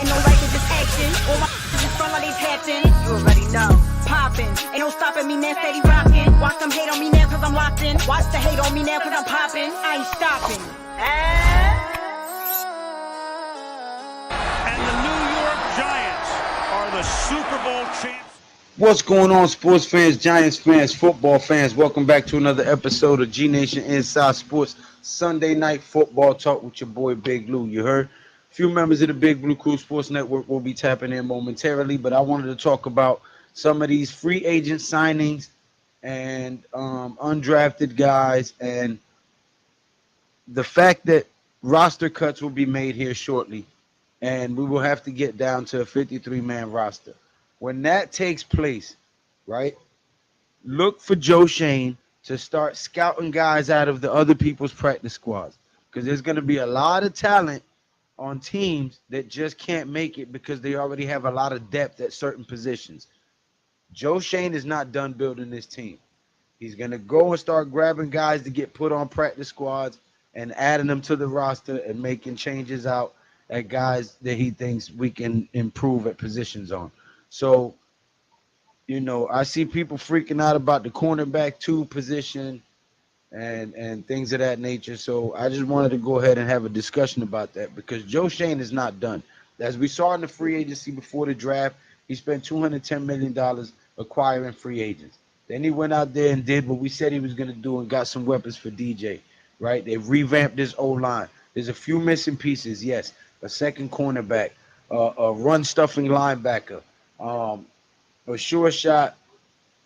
Ain't no right to this action. All my just front like they tapping. You already know. Poppin'. Ain't no stopping me now, steady rockin'. Watch them hate on me now cause I'm locked in. Watch the hate on me now cause I'm poppin'. I ain't stopping. And the New York Giants are the Super Bowl champs. What's going on, sports fans, Giants fans, football fans? Welcome back to another episode of G Nation Inside Sports Sunday Night Football Talk with your boy Big Lou. You heard? A few members of the Big Blue Crew Sports Network will be tapping in momentarily, but I wanted to talk about some of these free agent signings and undrafted guys, and the fact that roster cuts will be made here shortly, and we will have to get down to a 53-man roster. When that takes place, right, look for Joe Shane to start scouting guys out of the other people's practice squads, because there's going to be a lot of talent on teams that just can't make it because they already have a lot of depth at certain positions. Joe Shane is not done building this team. He's going to go and start grabbing guys to get put on practice squads and adding them to the roster and making changes out at guys that he thinks we can improve at positions on. So, you know, I see people freaking out about the cornerback 2 position and things of that nature. So I just wanted to go ahead and have a discussion about that because Joe Shane is not done. As we saw in the free agency before the draft, he spent $210 million acquiring free agents. Then he went out there and did what we said he was going to do and got some weapons for DJ, right? They revamped this O-line. There's a few missing pieces, yes. A second cornerback, a run-stuffing linebacker, a sure shot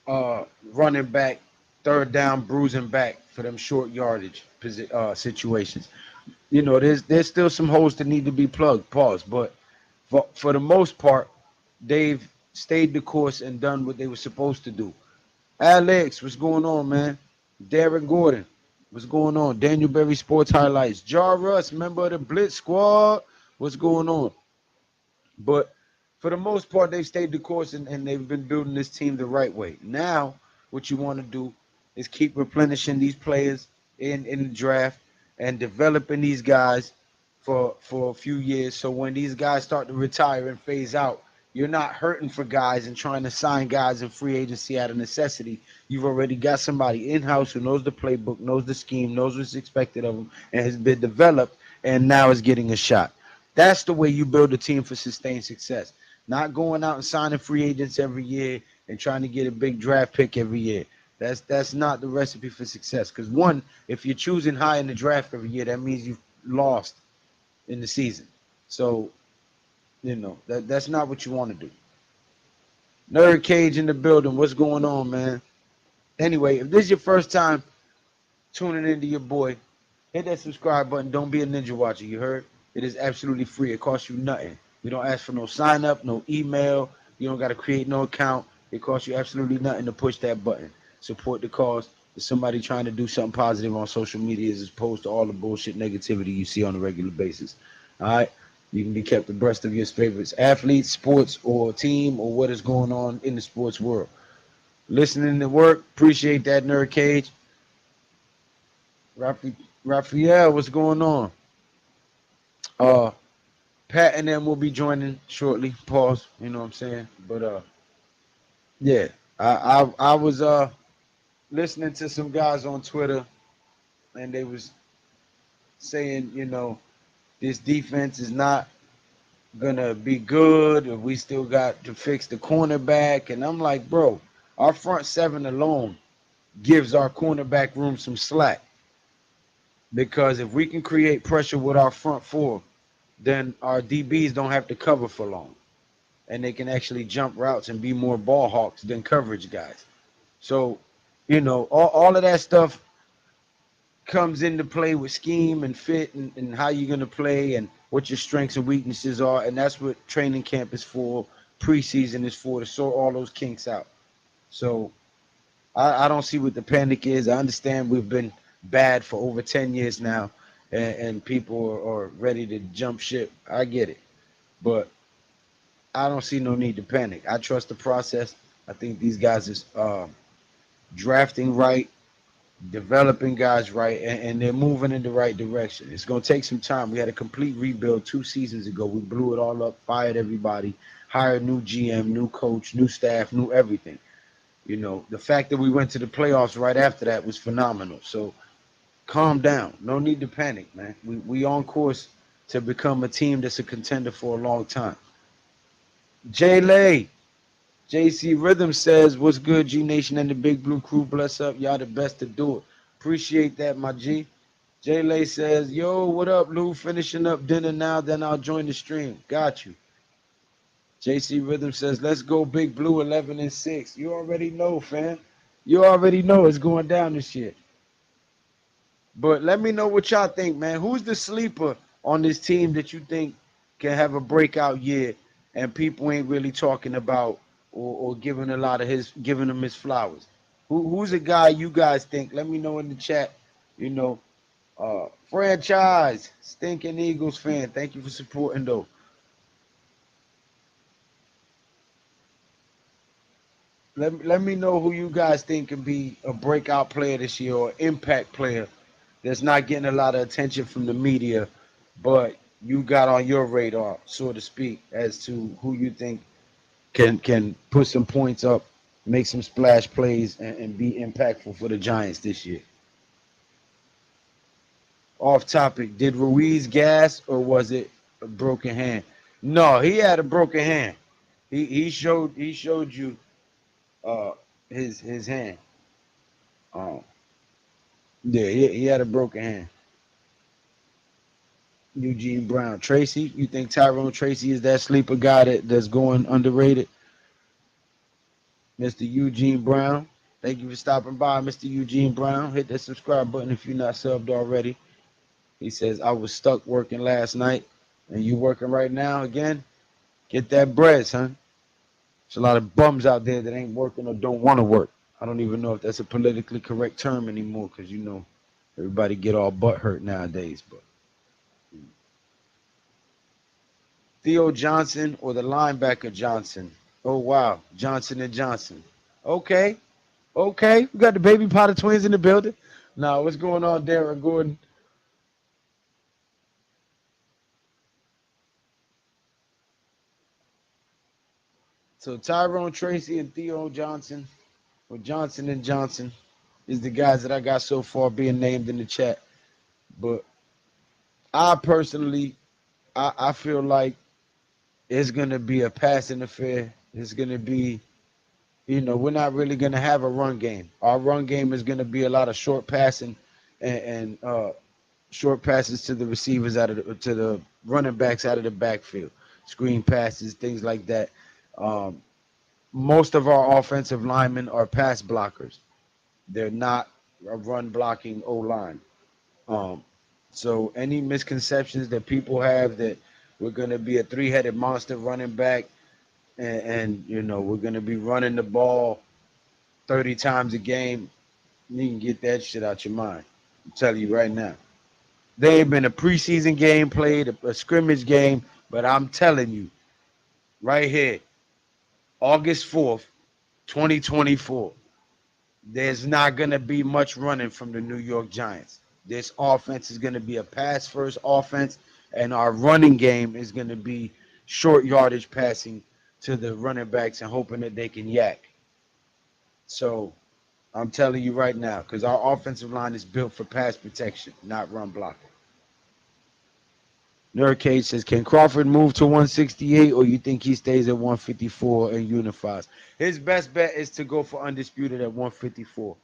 running back, third down bruising back for them short yardage situations. You know, there's still some holes that need to be plugged, but for the most part, they've stayed the course and done what they were supposed to do. Alex, what's going on, man? Darren Gordon, what's going on? Daniel Berry Sports Highlights. Jar Russ, member of the Blitz Squad, what's going on? But for the most part, they've stayed the course and they've been building this team the right way. Now, what you want to do is keep replenishing these players in the draft and developing these guys for a few years. So when these guys start to retire and phase out, you're not hurting for guys and trying to sign guys in free agency out of necessity. You've already got somebody in-house who knows the playbook, knows the scheme, knows what's expected of them, and has been developed and now is getting a shot. That's the way you build a team for sustained success. Not going out and signing free agents every year and trying to get a big draft pick every year. That's not the recipe for success. Because one, if you're choosing high in the draft every year, that means you've lost in the season. So, you know, that's not what you want to do. Nerd Cage in the building. What's going on, man? Anyway, if this is your first time tuning into your boy, hit that subscribe button. Don't be a ninja watcher, you heard? It is absolutely free. It costs you nothing. We don't ask for no sign up, no email. You don't got to create no account. It costs you absolutely nothing to push that button. Support the cause. There's somebody trying to do something positive on social media as opposed to all the bullshit negativity you see on a regular basis. All right? You can be kept abreast of your favorites, athletes, sports, or team, or what is going on in the sports world. Listening to work. Appreciate that, Nerd Cage. Raphael, what's going on? Pat and them will be joining shortly. Pause. You know what I'm saying? But yeah, I was listening to some guys on Twitter, and they was saying, you know, this defense is not gonna be good, or we still got to fix the cornerback. And I'm like, bro, our front seven alone gives our cornerback room some slack. Because if we can create pressure with our front four, then our DBs don't have to cover for long. And they can actually jump routes and be more ball hawks than coverage guys. So, you know, all of that stuff comes into play with scheme and fit and how you're going to play and what your strengths and weaknesses are. And that's what training camp is for, preseason is for, to sort all those kinks out. So I don't see what the panic is. I understand we've been bad for over 10 years now, and people are ready to jump ship. I get it. But I don't see no need to panic. I trust the process. I think these guys is drafting right, developing guys right, and they're moving in the right direction. It's going to take some time. We had a complete rebuild 2 seasons ago. We blew it all up, fired everybody, hired new GM, new coach, new staff, new everything. The fact that we went to the playoffs right after that was phenomenal. So calm down. No need to panic, man. We on course to become a team that's a contender for a long time. Jay Lay, JC Rhythm says, "What's good, G Nation and the Big Blue Crew? Bless up, y'all the best to do it. Appreciate that, my G." Jay Lay says, "Yo, what up, Lou? Finishing up dinner now, then I'll join the stream. Got you." JC Rhythm says, "Let's go, Big Blue, 11-6. You already know, fam. You already know it's going down this year. But let me know what y'all think, man. Who's the sleeper on this team that you think can have a breakout year and people ain't really talking about or giving giving him his flowers? Who's a guy you guys think? Let me know in the chat. You know, franchise stinking Eagles fan. Thank you for supporting though. Let me know who you guys think can be a breakout player this year or impact player that's not getting a lot of attention from the media, but you got on your radar, so to speak, as to who you think can put some points up, make some splash plays, and be impactful for the Giants this year. Off topic, did Ruiz gas or was it a broken hand? No, he had a broken hand. He showed you uh his hand. Um, yeah, he had a broken hand. Eugene Brown. Tracy, you think Tyrone Tracy is that sleeper guy that's going underrated? Mr. Eugene Brown. Thank you for stopping by, Mr. Eugene Brown. Hit that subscribe button if you're not subbed already. He says, I was stuck working last night and you working right now again? Get that bread, son. There's a lot of bums out there that ain't working or don't want to work. I don't even know if that's a politically correct term anymore because, everybody get all butt hurt nowadays. But Theo Johnson or the linebacker Johnson? Oh, wow. Johnson and Johnson. Okay. Okay. We got the baby Potter twins in the building. Now, what's going on, Darren Gordon? So Tyrone Tracy and Theo Johnson, or Johnson and Johnson, is the guys that I got so far being named in the chat. But I personally, I feel like it's gonna be a passing affair. It's gonna be, we're not really gonna have a run game. Our run game is gonna be a lot of short passing and short passes to the receivers to the running backs out of the backfield, screen passes, things like that. Um, Most of our offensive linemen are pass blockers. They're not a run blocking O line. Um, so any misconceptions that people have that we're going to be a three-headed monster running back and we're going to be running the ball 30 times a game, you can get that shit out your mind. I'm telling you right now. There ain't been a preseason game played, a scrimmage game, but I'm telling you right here, August 4th, 2024. There's not going to be much running from the New York Giants. This offense is going to be a pass first offense, and our running game is going to be short yardage passing to the running backs and hoping that they can yak. So I'm telling you right now, because our offensive line is built for pass protection, not run blocking. Nurcade says, can Crawford move to 168 or you think he stays at 154 and unifies? His best bet is to go for undisputed at 154.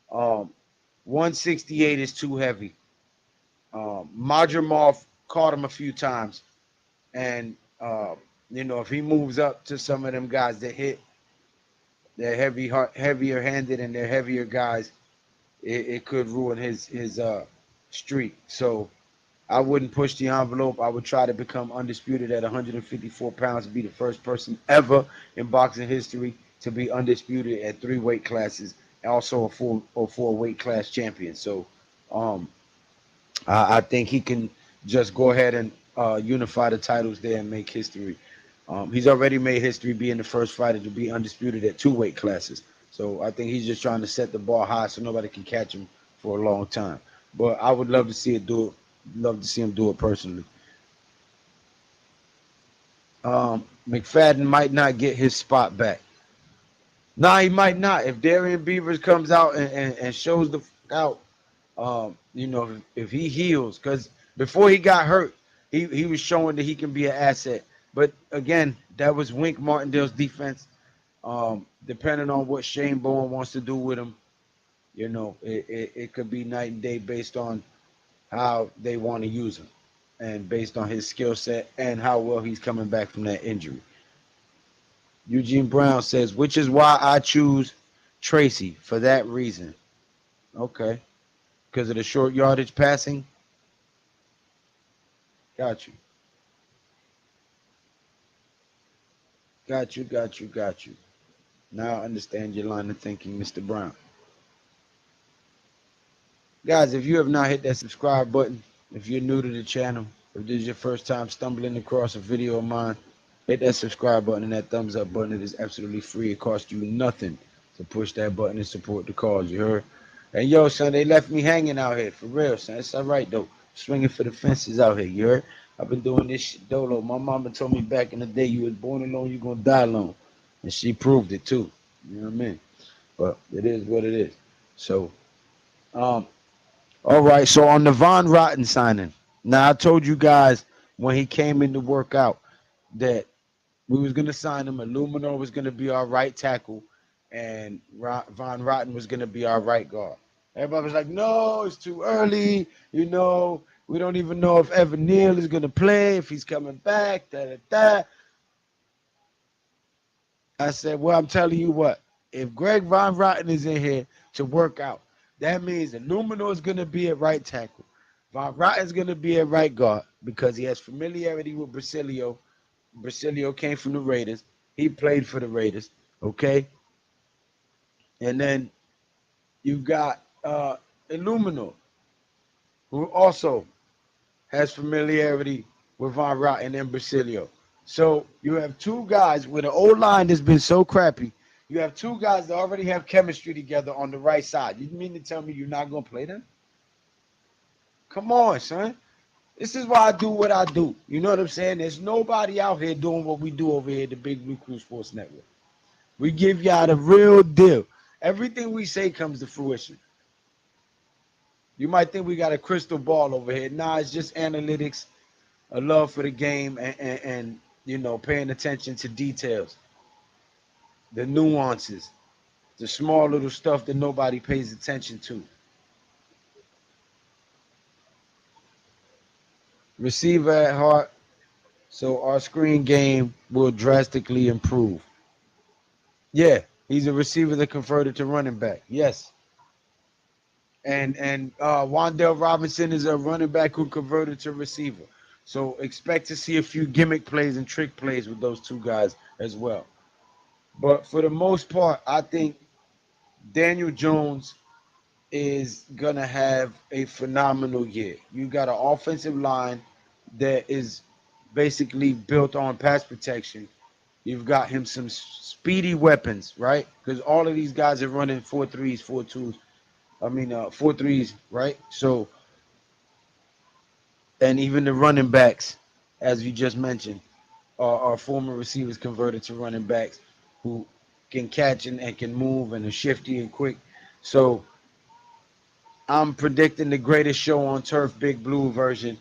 168 is too heavy. Madrimov caught him a few times. And, if he moves up to some of them guys that hit, they're heavier handed and they're heavier guys, it could ruin his streak. So I wouldn't push the envelope. I would try to become undisputed at 154 pounds, be the first person ever in boxing history to be undisputed at 3 weight classes, also a 4 weight class champion. So um, I think he can just go ahead and unify the titles there and make history. He's already made history being the first fighter to be undisputed at 2 weight classes. So I think he's just trying to set the bar high so nobody can catch him for a long time. But I would love to see it do it. Love to see him do it personally. McFadden might not get his spot back. Nah, he might not. If Darian Beavers comes out and shows the out, if he heals, because before he got hurt, he was showing that he can be an asset. But again, that was Wink Martindale's defense. Depending on what Shane Bowen wants to do with him, it could be night and day based on how they want to use him and based on his skill set and how well he's coming back from that injury. Eugene Brown says, which is why I choose Tracy for that reason. Okay. Because of the short yardage passing? Got you. Got you. Now I understand your line of thinking, Mr. Brown. Guys, if you have not hit that subscribe button, if you're new to the channel, if this is your first time stumbling across a video of mine, hit that subscribe button and that thumbs up button. It is absolutely free. It costs you nothing to push that button and support the cause. You heard? And yo, son, they left me hanging out here. For real, son. It's all right, though. Swinging for the fences out here. You heard? I've been doing this shit dolo. My mama told me back in the day, you was born alone, you going to die alone. And she proved it, too. You know what I mean? But it is what it is. So, all right. So on the Von Rotten signing, now I told you guys when he came in to work out that we was gonna sign him. Illumino was gonna be our right tackle, and Von Rotten was gonna be our right guard. Everybody was like, "No, it's too early. We don't even know if Evan Neal is gonna play, if he's coming back." Da da da. I said, "Well, I'm telling you what. If Greg Von Rotten is in here to work out, that means Illumino is gonna be at right tackle. Von Rotten is gonna be at right guard because he has familiarity with Brasilio. Brasilio came from the Raiders. He played for the Raiders. Okay. And then you got Illumino, who also has familiarity with Von Rotten and Brasilio. So you have two guys with an old line that's been so crappy. You have two guys that already have chemistry together on the right side. You mean to tell me you're not going to play them? Come on, son. This is why I do what I do. You know what I'm saying? There's nobody out here doing what we do over here at the Big Blue Crew Sports Network. We give y'all the real deal. Everything we say comes to fruition. You might think we got a crystal ball over here. Nah, it's just analytics, a love for the game, and paying attention to details, the nuances, the small little stuff that nobody pays attention to. Receiver at heart, so our screen game will drastically improve. Yeah, he's a receiver that converted to running back. Yes. And Wandale Robinson is a running back who converted to receiver. So expect to see a few gimmick plays and trick plays with those two guys as well. But for the most part, I think Daniel Jones is going to have a phenomenal year. You got an offensive line that is basically built on pass protection. You've got him some speedy weapons, right? Because all of these guys are running 4.3s, 4.2s. 4.3s, right? So, and even the running backs, as you just mentioned, are former receivers converted to running backs who can catch and can move and are shifty and quick. So, I'm predicting the greatest show on turf, Big Blue version,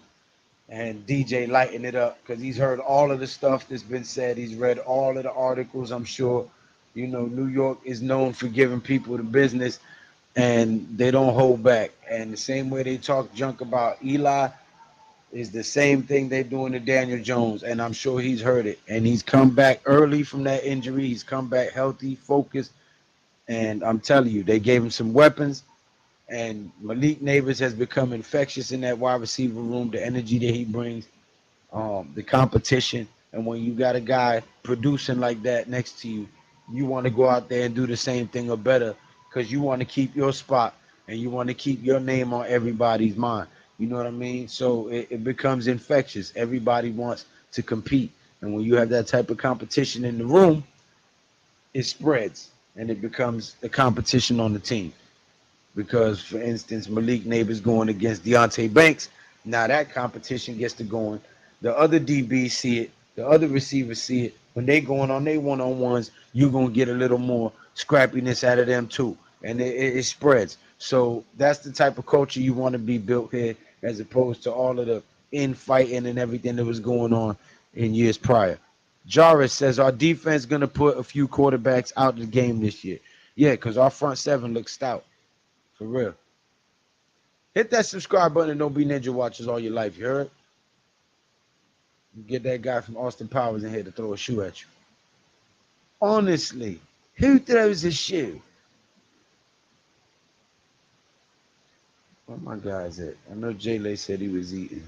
and DJ lighting it up because he's heard all of the stuff that's been said. He's read all of the articles, I'm sure. New York is known for giving people the business, and they don't hold back. And the same way they talk junk about Eli is the same thing they're doing to Daniel Jones, and I'm sure he's heard it. And he's come back early from that injury. He's come back healthy, focused, and I'm telling you, they gave him some weapons. And Malik Neighbors has become infectious in that wide receiver room. The energy that he brings, the competition, and when you got a guy producing like that next to you, you want to go out there and do the same thing or better because you want to keep your spot and you want to keep your name on everybody's mind. You know what I mean? So it becomes infectious. Everybody wants to compete, and when you have that type of competition in the room, it spreads and it becomes a competition on the team. because, for instance, Malik Neighbors going against Deontay Banks. Now that competition gets to going. The other DBs see it. The other receivers see it. When they going on their one-on-ones, you're going to get a little more scrappiness out of them too. And it spreads. So that's the type of culture you want to be built here, as opposed to all of the infighting and everything that was going on in years prior. Jarvis says our defense going to put a few quarterbacks out of the game this year. Yeah, because our front seven looks stout. For real. Hit that subscribe button and don't be Ninja Watchers all your life. You heard? Get that guy from Austin Powers in here to throw a shoe at you. Honestly, who throws a shoe? Where my guys at? I know Jay Lay said he was eating.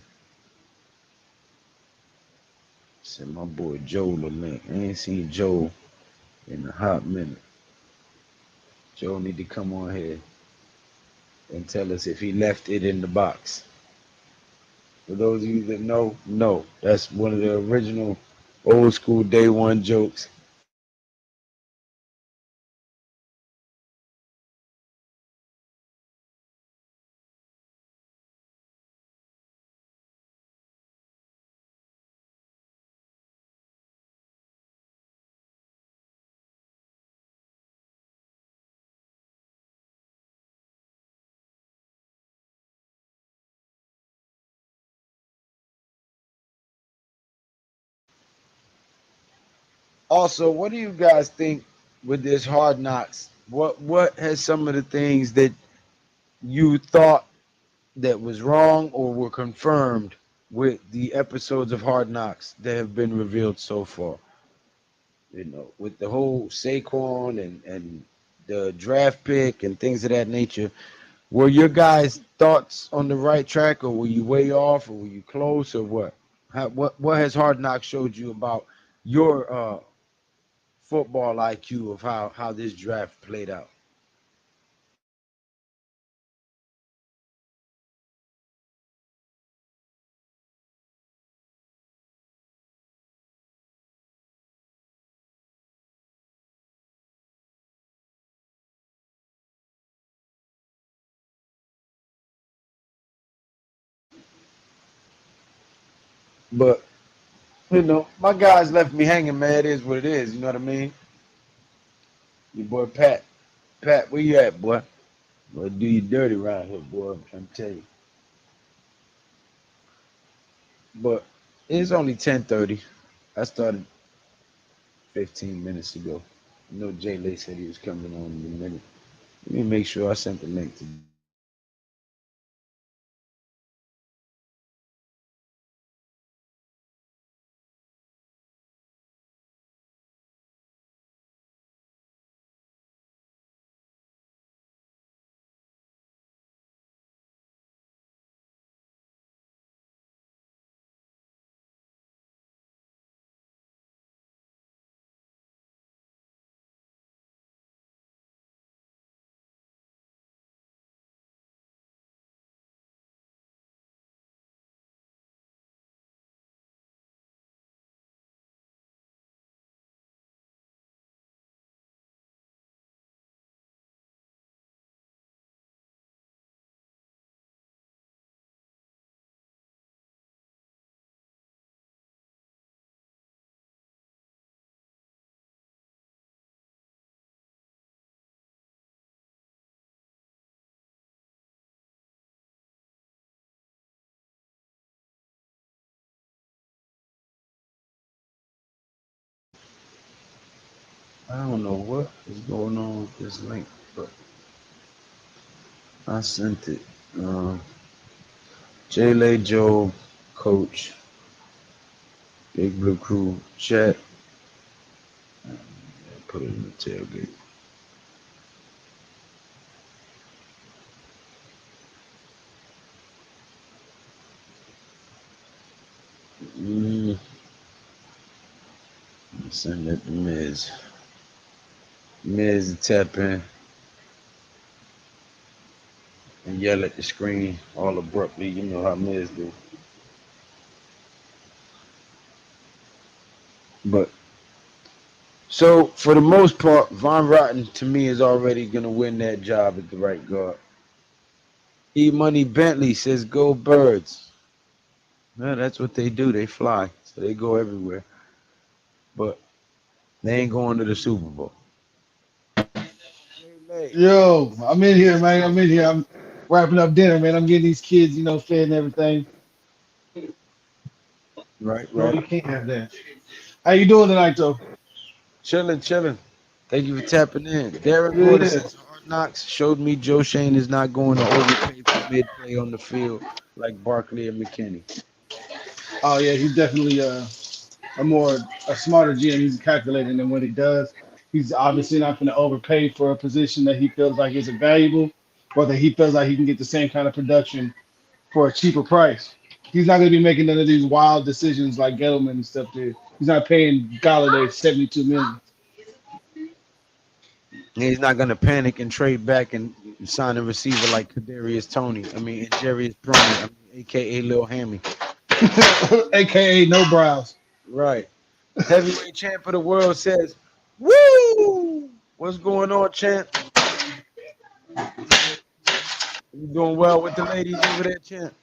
Said my boy Joe LaLink. I ain't seen Joe in a hot minute. Joe need to come on here and tell us if he left it in the box. For those of you that know, no. That's one of the original old school day one jokes. Also, what do you guys think with this Hard Knocks? What has some of the things that you thought that was wrong or were confirmed with the episodes of Hard Knocks that have been revealed so far? You know, with the whole Saquon and the draft pick and things of that nature. Were your guys' thoughts on the right track, or were you way off, or were you close, or what? What has Hard Knocks showed you about your football IQ of how this draft played out? But you know, my guys left me hanging, man. It is what it is. You know what I mean? Your boy Pat, Pat, where you at, boy? Boy, do you dirty around here, boy? I'm trying to tell you. But it's only 10:30. I started 15 minutes ago. I know Jay Lay said he was coming on in a minute. Let me make sure I sent the link to. I don't know what is going on with this link, but I sent it. J Lay Joe, Coach, Big Blue Crew, chat. Put it in the tailgate. Mm, send that to Miz. Miz tap in and yell at the screen all abruptly. You know how Miz do. But so for the most part, Von Rotten to me is already gonna win that job at the right guard. E Money Bentley says go birds. Well, that's what they do. They fly. So they go everywhere. But they ain't going to the Super Bowl. Late. Yo, I'm in here, man. I'm in here. I'm wrapping up dinner, man. I'm getting these kids, fed and everything. Right, No, right. you can't have that. How you doing tonight, though? Chilling, chilling. Thank you for tapping in. Derek Porter Yeah. says Hard Knocks showed me Joe Shane is not going to overpay for mid play on the field like Barkley and McKinney. Oh yeah, he's definitely a smarter GM. He's calculating than what he does. He's obviously not going to overpay for a position that he feels like isn't valuable, or that he feels like he can get the same kind of production for a cheaper price. He's not going to be making none of these wild decisions like Gettleman and stuff did. He's not paying Galladay 72 million. He's not gonna panic and trade back and sign a receiver like Kadarius Tony. I mean, and Jerry's Proney. I mean, aka Lil Hammy. AKA no brows. Right. Heavyweight champ of the world says, "Woo! What's going on, champ? You doing well with the ladies over there, champ?"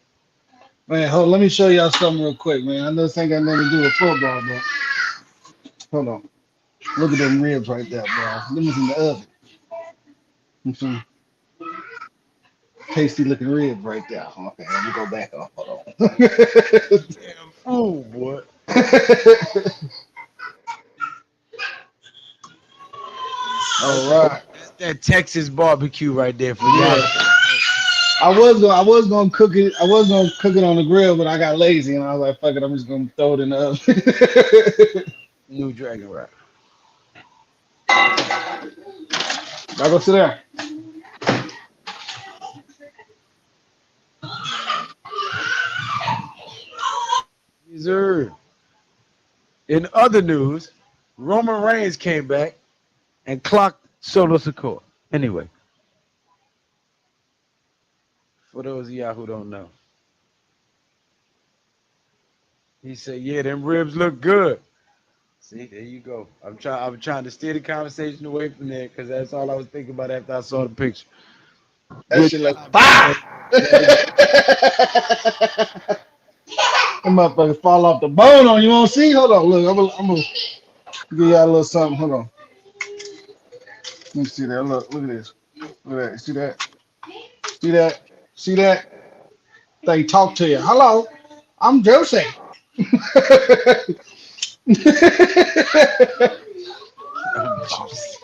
Man, hold on, let me show y'all something real quick, man. I know this ain't got nothing to do with football, but hold on. Look at them ribs right there, bro. Them was in the oven. Some tasty looking ribs right there. Okay, let me go back up. Hold on. Damn fool, boy. All right. That's that Texas barbecue right there for y'all. Yeah. I was gonna cook it. I was gonna cook it on the grill, but I got lazy and I was like, fuck it, I'm just gonna throw it in the oven. New Dragon Rock. Y'all go sit there. Yes, sir. In other news, Roman Reigns came back and clocked Solo Sikoa. Anyway, for those of y'all who don't know, he said, "Yeah, them ribs look good." See, there you go. I'm trying to steer the conversation away from there because that's all I was thinking about after I saw the picture. That Good shit like job, fire. man. Them motherfuckers fall off the bone on you. Want to see? Hold on, look. I'm gonna give y'all a little something. Hold on. Let me see that. Look at this. Look at that. See that? See that? See that? They talk to you. Hello, I'm Jose. I'm juicy.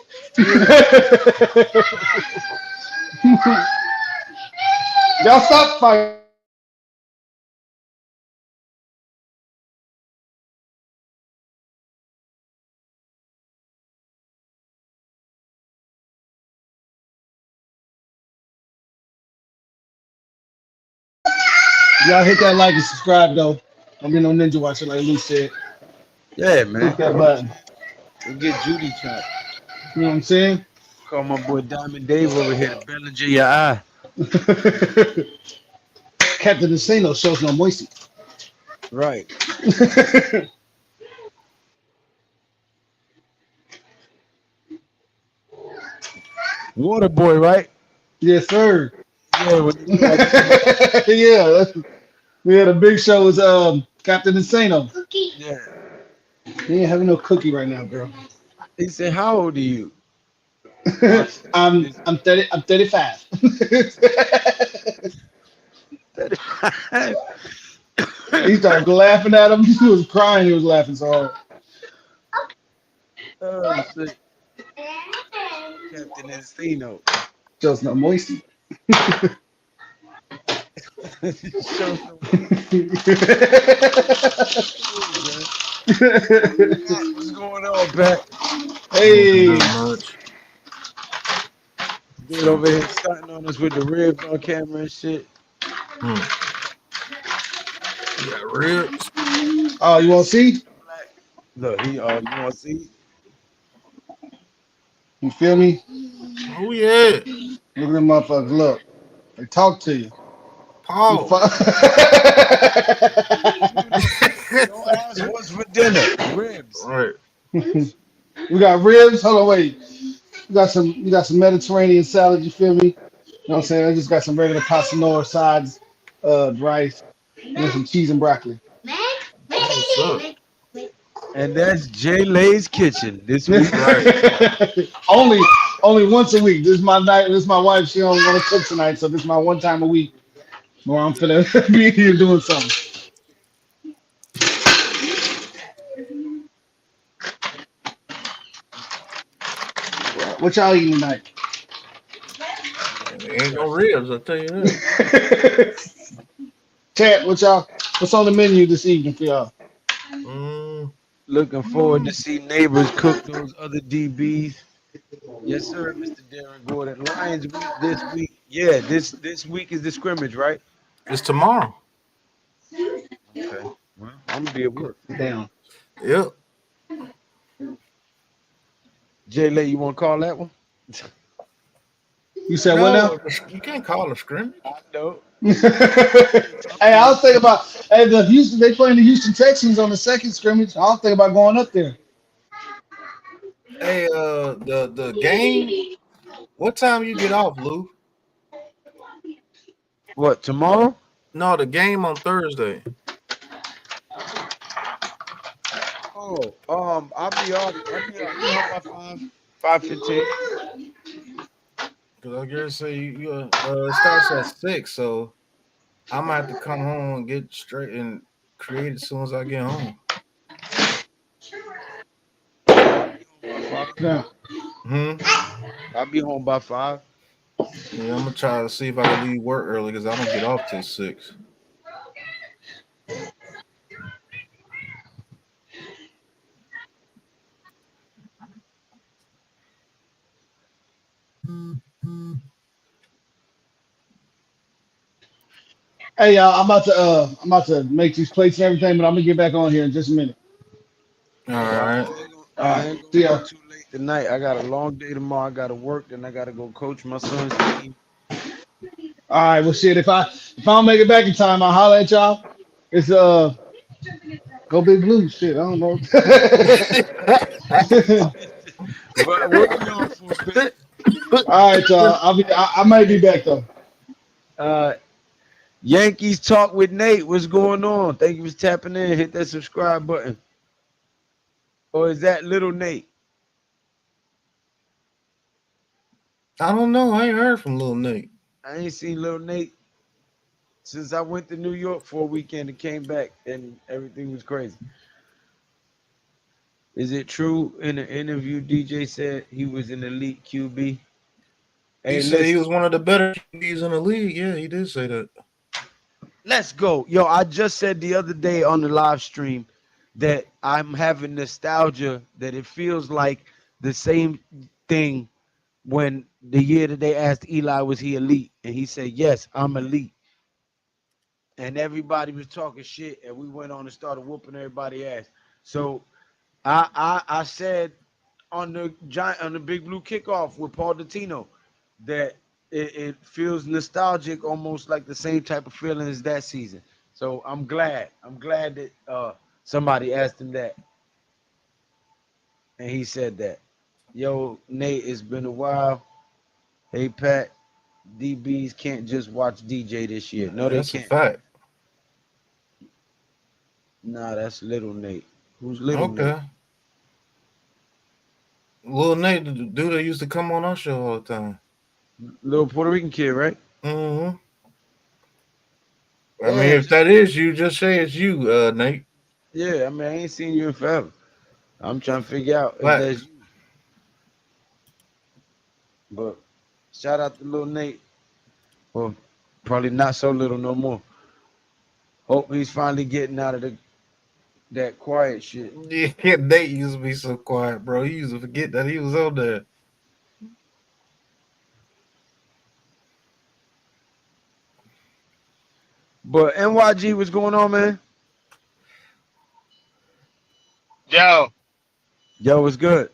Y'all stop fighting. Y'all hit that like and subscribe though. Don't be no ninja watcher like Lou said. Yeah, Click man. that button. We'll get Judy chopped. You know what I'm saying? Call my boy Diamond Dave over here to Bellinger your eye. Captain Insano shows no mercy. Right. Water boy, right? Yes, sir. Yeah, when you know, like, Yeah, we had a big show with Captain Insano. yeah. He ain't having no cookie right now, girl. He said, "How old are you?" Mark said, I'm 30. I'm 35. He started laughing at him. He was crying. He was laughing so hard. Oh shit, Captain Encino. Just no moisty. Show some man. What's going on, Pat? Hey, Not much. Dude over here starting on us with the ribs on camera and shit. Hmm. You got ribs. oh, you want to see? Look, you want to see? You feel me? Oh yeah. Look at them motherfuckers. Look, they talk to you. You fu- Paul. Don't ask what's for dinner. Ribs. Right. we got ribs. Hold on, wait. You got some Mediterranean salad. You feel me? know what I'm saying? I just got some regular pasta nor sides, rice, and some cheese and broccoli. What's up? And that's Jay Lay's kitchen this week. Right. only only once a week. This is my night. This is my wife. She don't want to cook tonight, so this is my one time a week where I'm finna be here doing something. What y'all eating tonight? Ain't no ribs, I tell you that. Chat, what's on the menu this evening for y'all? Mm, Looking forward to see neighbors cook those other DBs. Yes, sir, Mr. Darren Gordon. Lions week this week. Yeah, this week is the scrimmage, right? it's tomorrow. Okay. Well, I'm gonna be at work. Damn. Yep. Jay Lay, you want to call that one? You said what now? No, you can't call a scrimmage. I know. Hey, I was thinking about they playing the Houston Texans on the second scrimmage. I was thinking about going up there. Hey, the game. What time you get off, Lou? What, tomorrow? No, the game on Thursday. Oh, I'll be off. I'll be off by 5:15. Cause I guess say it starts at 6, so I'm gonna have to come home and get straight and create as soon as I get home. Yeah. I'll be home by 5. Yeah, I'm gonna try to see if I can leave work early because I don't get off till 6. Hey y'all, I'm about to make these plates and everything, but I'm gonna get back on here in just a minute. All right. All I right. ain't See gonna ya. go too late tonight. I got a long day tomorrow. I gotta work, then I gotta go coach my son's team. All right, well shit. If I don't make it back in time, I'll holler at y'all. It's go Big Blue. Shit, I don't know. But what are we on for, Pete? All right, y'all. I might be back though. Uh, Yankees talk with Nate. What's going on? Thank you for tapping in. Hit that subscribe button. Or is that little Nate? I don't know. I ain't heard from Lil Nate. I ain't seen little Nate since I went to New York for a weekend and came back, and everything was crazy. Is it true in an interview DJ said he was an elite QB? He Hey, said he was one of the better QBs in the league. Yeah, he did say that. let's go. Yo, I just said the other day on the live stream that I'm having nostalgia, that it feels like the same thing when the year that they asked Eli, was he elite? And he said, yes, I'm elite. And everybody was talking shit, and we went on and started whooping everybody's ass. So I said on the Big Blue kickoff with Paul Dottino that it feels nostalgic, almost like the same type of feeling as that season. So I'm glad that somebody asked him that, and he said that. Yo, Nate, it's been a while. Hey, Pat, DBs can't just watch DJ this year. No, they That's a can't. fact. Nah, that's little Nate. Who's little Nate? Okay. Lil Nate, the dude that used to come on our show all the time. Little Puerto Rican kid, right? Mm-hmm. I mean, Yeah, if that is you, just say it's you, Nate. yeah. I mean, I ain't seen you in forever. I'm trying to figure out if that's Facts. you. But shout out to little Nate. Well, probably not so little no more. Hope he's finally getting out of that quiet shit. Yeah, Nate used to be so quiet, bro. He used to forget that he was on there. But NYG, what's going on, man? Yo, Yo, what's good?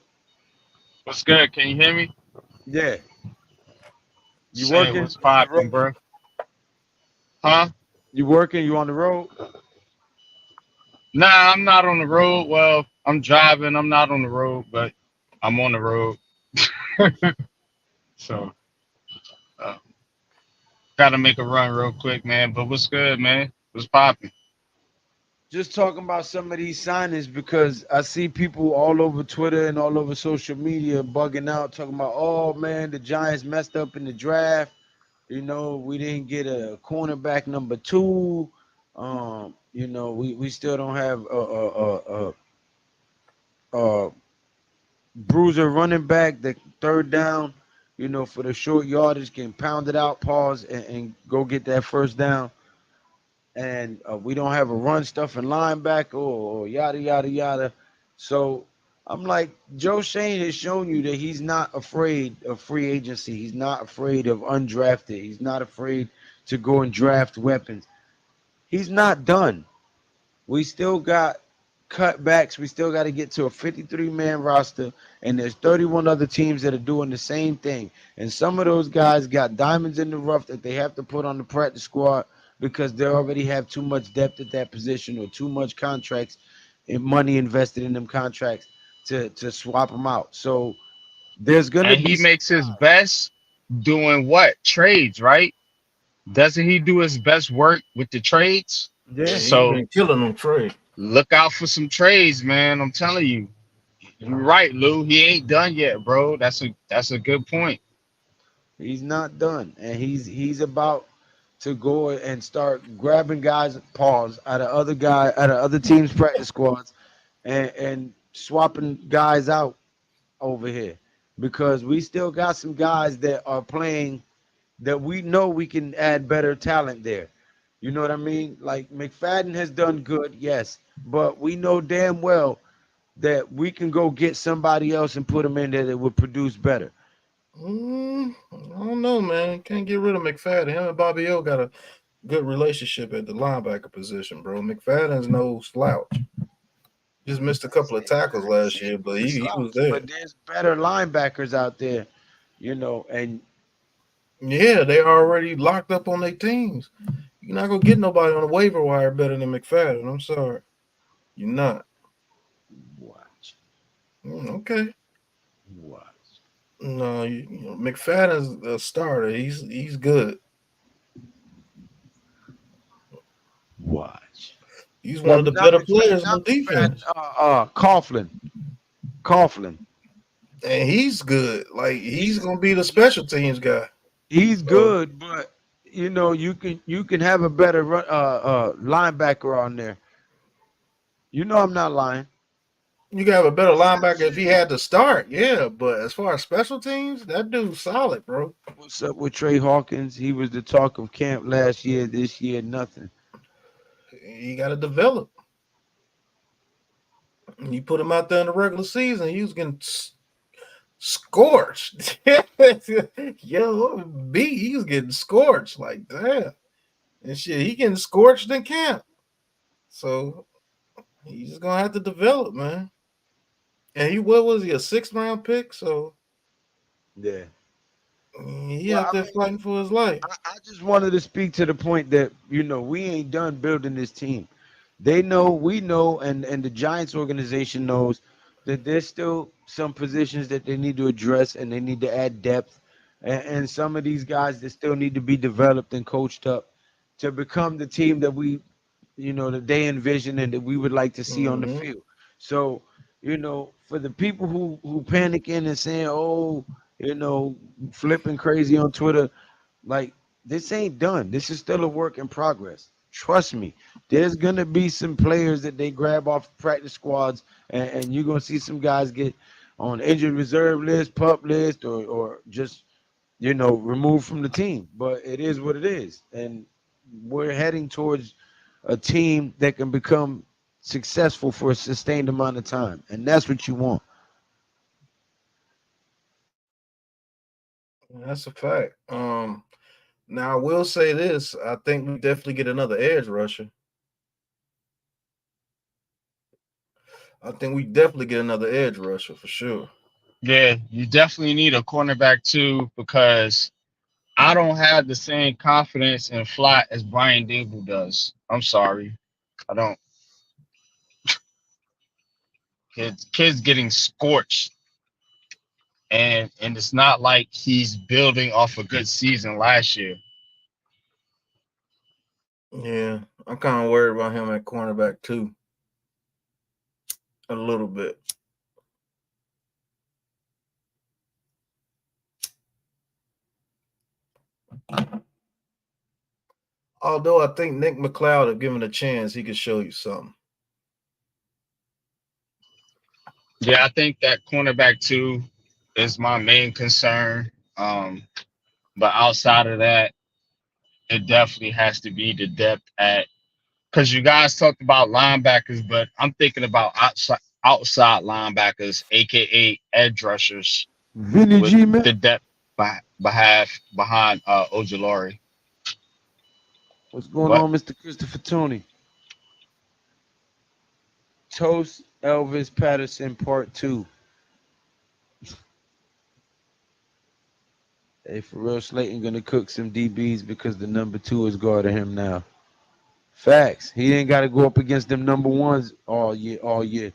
what's good? Can you hear me? Yeah. You Shit, working? what's You on the popping, road? bro? Huh? You working? You on the road? Nah, I'm not on the road. Well, I'm driving. I'm not on the road, but I'm on the road. So, uh, Got to make a run real quick, man. But what's good, man? What's popping? Just talking about some of these signings because I see people all over Twitter and all over social media bugging out, talking about, oh man, the Giants messed up in the draft. We didn't get a cornerback number two. We still don't have a bruiser running back that third down, for the short yardage can pound it out, pause, and go get that first down. And we don't have a run stuffing linebacker or yada yada yada. So I'm like, Joe Shane has shown you that he's not afraid of free agency. He's not afraid of undrafted. He's not afraid to go and draft weapons. He's not done. We still got cutbacks. We still got to get to a 53-man roster, and there's 31 other teams that are doing the same thing. And some of those guys got diamonds in the rough that they have to put on the practice squad because they already have too much depth at that position or too much contracts and money invested in them contracts to swap them out. So there's gonna And be he some makes his guys. best doing what? Trades, right? Doesn't he do his best work with the trades? Yeah, Yeah, he's So been killing them trade. look out for some trades, man. I'm telling you. You're right, Lou. He ain't done yet, bro. That's a good point. he's not done, and he's about to go and start grabbing guys' paws out of other teams' practice squads and swapping guys out over here because we still got some guys that are playing that we know we can add better talent there. You know what I mean? Like McFadden has done good, yes, but we know damn well that we can go get somebody else and put them in there that would produce better. I don't know, man. Can't get rid of McFadden. Him and Bobby O got a good relationship at the linebacker position, bro. McFadden's no slouch. Just missed a couple of tackles I ain't last saying year, he's but a he was slouch, there. but there's better linebackers out there, and Yeah, they already locked up on their teams. You're not gonna get nobody on the waiver wire better than McFadden. I'm sorry, you're not. watch, Okay, watch, no, McFadden's a starter. He's good. watch. He's one of the Not better McFadden, players on not McFadden. defense, Coughlin. and he's good. Like he's He's gonna be the special teams guy. he's So good, but you can have a better linebacker on there. I'm not lying. you can have a better Snap linebacker if he Chandler. had to start. Yeah, but as far as special teams, that dude's solid, bro. What's up with Trey Hawkins? He was the talk of camp last year. This year, nothing. He got to develop. You put him out there in the regular season, he was getting scorched. Yo, B, he was getting scorched. Like, damn. And shit, he getting scorched in camp. So he's just gonna have to develop, man. And what was he, a 6th round pick? So Yeah. he Well, out there fighting for his life. I just wanted to speak to the point that we ain't done building this team. They know, we know, and the Giants organization knows that there's still some positions that they need to address and they need to add depth, and some of these guys that still need to be developed and coached up to become the team that that they envision and that we would like to see on the Mm-hmm. field. So, for the people who panicking and saying, "Oh, flipping crazy on Twitter," like this ain't done. This is still a work in progress. Trust me. There's gonna be some players that they grab off practice squads, and you're gonna see some guys get on injured reserve list, pup list, or just removed from the team. But it is what it is, and we're heading towards a team that can become successful for a sustained amount of time, and that's what you want. That's a fact. Now I will say this: I think we definitely get another edge rusher. I think we definitely get another edge rusher for sure. Yeah, you definitely need a cornerback too because I don't have the same confidence in flat as Brian Dable does. I'm sorry. I don't. Kids getting scorched, and it's not like he's building off a good season last year. Yeah, I'm kind of worried about him at cornerback too, a little bit. Although I think Nick McLeod, if given a chance, he could show you something. Yeah, I think that cornerback too is my main concern. But outside of that, it definitely has to be the depth at because you guys talked about linebackers, but I'm thinking about outside linebackers, aka edge rushers, Vinny with G, man. the depth behind Ojolari. What's going What? on, Mr. Christopher Tony? Toast Elvis Patterson Part 2. Hey, for real, Slayton gonna cook some DBs because the number 2 is guarding him now. Facts. He ain't got to go up against them number ones all year, all year.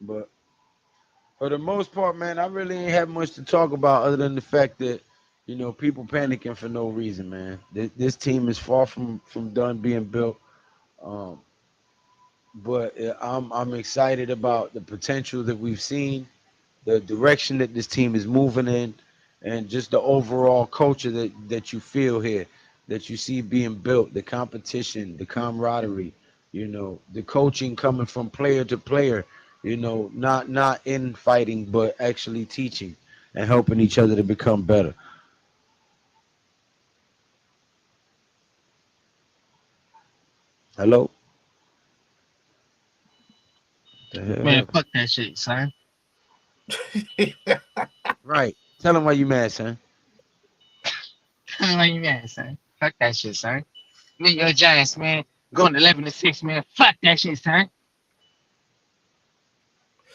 But for the most part, man, I really ain't have much to talk about other than the fact that, people panicking for no reason, man. This team is far from done being built. Um, but I'm excited about the potential that we've seen, the direction that this team is moving in, and just the overall culture that you feel here, that you see being built, the competition, the camaraderie, the coaching coming from player to player, not infighting, but actually teaching and helping each other to become better. Hello? The hell Man, happened? fuck that shit, son. Right. Tell them why you mad, son. Why you mad, son? Fuck that shit, son. New York Giants, man, going 11-6, man. Fuck that shit, son.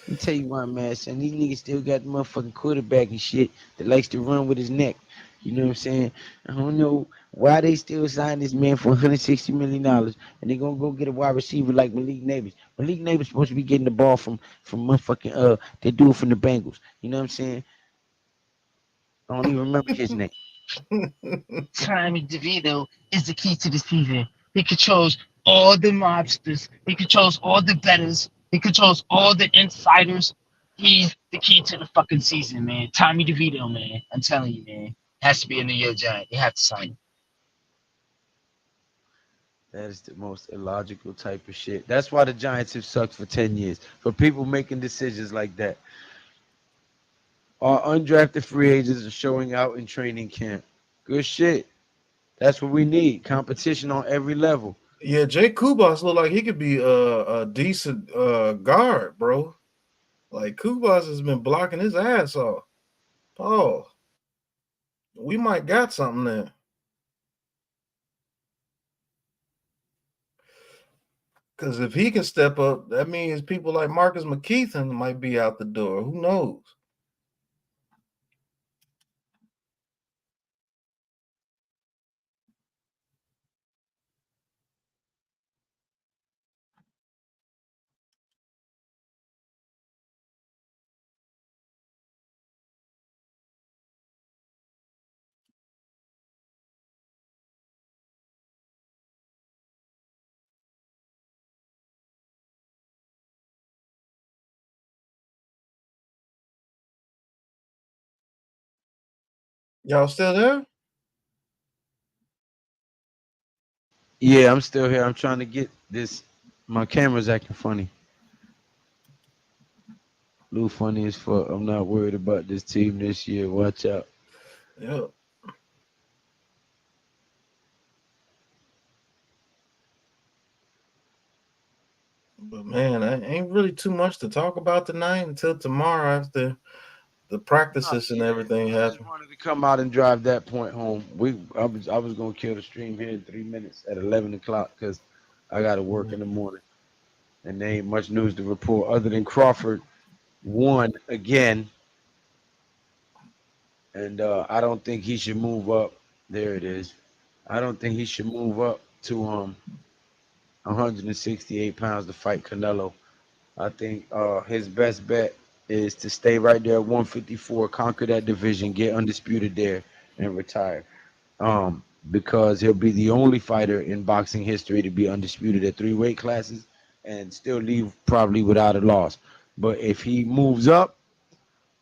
Let me tell you why I'm mad, son. These niggas still got the motherfucking quarterback and shit that likes to run with his neck. You know what I'm saying? I don't know why they still sign this man for $160 million and they gonna go get a wide receiver like Malik Neighbors. Malik Neighbors supposed to be getting the ball from motherfucking they do it from the Bengals. You know what I'm saying? I don't even remember his name. Tommy DeVito is the key to the season. He controls all the mobsters. He controls all the betters. He controls all the insiders. He's the key to the fucking season, man. Tommy DeVito, man. I'm telling you, man. Has to be a New York Giant. They have to sign him. That is the most illogical type of shit. That's why the Giants have sucked for 10 years. For people making decisions like that. Our undrafted free agents are showing out in training camp. Good shit. That's what we need. Competition on every level. Yeah, Jay Kubas look like he could be a decent guard, bro. Like Kubas has been blocking his ass off. Oh, we might got something there. Because if he can step up, that means people like Marcus McKeithen might be out the door. Who knows? Y'all still there? Yeah, I'm still here. I'm trying to get this. My camera's acting funny. Lou funny as fuck. I'm not worried about this team this year. Watch out. Yeah. But man, I ain't really too much to talk about tonight until tomorrow after the Oh, practices and yeah. everything I just happen. wanted to come out and drive that point home. I was gonna kill the stream here in 3 minutes at 11 o'clock because I got to work in the morning. And there ain't much news to report other than Crawford won again, and I don't think he should move up. There it is. I don't think he should move up to 168 pounds to fight Canelo. I think his best bet is to stay right there at 154, conquer that division, get undisputed there, and retire. Because he'll be the only fighter in boxing history to be undisputed at 3 weight classes and still leave probably without a loss. But if he moves up,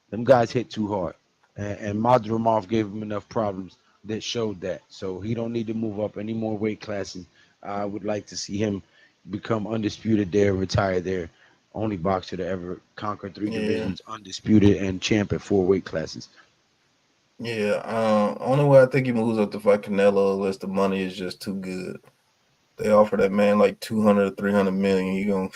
them guys hit too hard, and Madrimov gave him enough problems that showed that. So he don't need to move up any more weight classes. I would like to see him become undisputed there, retire there. Only boxer to ever conquer 3 divisions, undisputed, and champ at 4 weight classes. Yeah. Only way I think he moves up to fight Canelo unless the money is just too good. They offer that man like 200 or 300 million.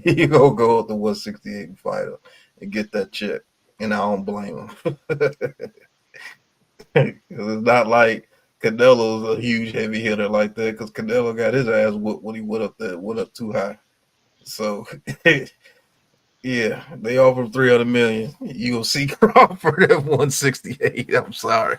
You gonna go up to 168 and fight him and get that check. And I don't blame him. It's not like Canelo's a huge heavy hitter like that, because Canelo got his ass whooped when he went up too high. So yeah, they offer him 300 million. You gonna see Crawford at 168. I'm sorry.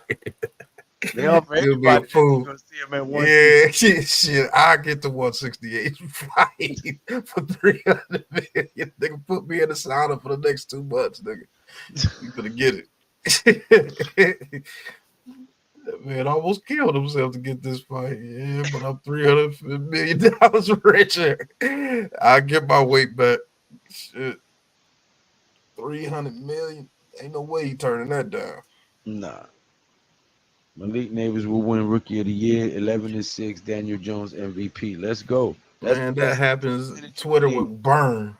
They offer You'll be a everybody. fool. You're gonna see him at 160. Yeah, shit. I get to 168 fight for 300 million. Nigga, put me in the sauna for the next 2 months, nigga. You gonna get it. That man almost killed himself to get this fight. Yeah, but I'm $300 million richer. I get my weight back. Shit. 300 million. Ain't no way he turning that down. Nah. Malik Neighbors will win Rookie of the Year, 11-6. Daniel Jones MVP. Let's go. Man, that happens. Twitter would burn.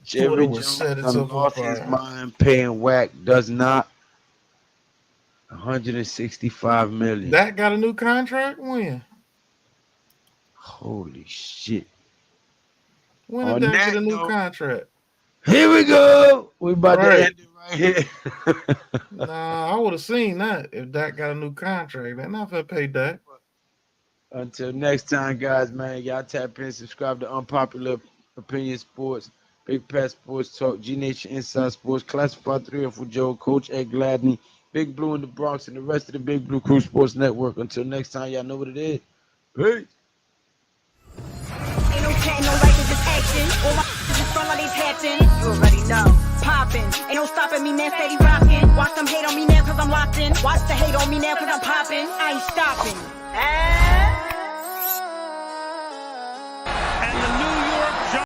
Jerry Twitter would Jones set itself on lost his fire. mind paying whack. Does not. 165 million. That got a new contract? When? Holy shit. When On did that that get a new note, contract? Here we go. We about to Right. end it right here. Nah, I would have seen that if Dak got a new contract. They're not gonna pay Dak. Until next time, guys, man, y'all tap in, subscribe to Unpopular Opinion Sports, Big Pat Sports Talk, G Nation Inside Sports, Classified 3 for Joe, Coach Ed Gladney, Big Blue in the Bronx, and the rest of the Big Blue Crew Sports Network. Until next time, y'all know what it is. Peace. Ain't no chat, no like, it's just action. All my just front like these hatching. You already know. Poppin'. Ain't no stopping me now, steady rockin'. Watch them hate on me now, cause I'm locked in. Watch the hate on me now, cause I'm poppin'. I ain't stopping.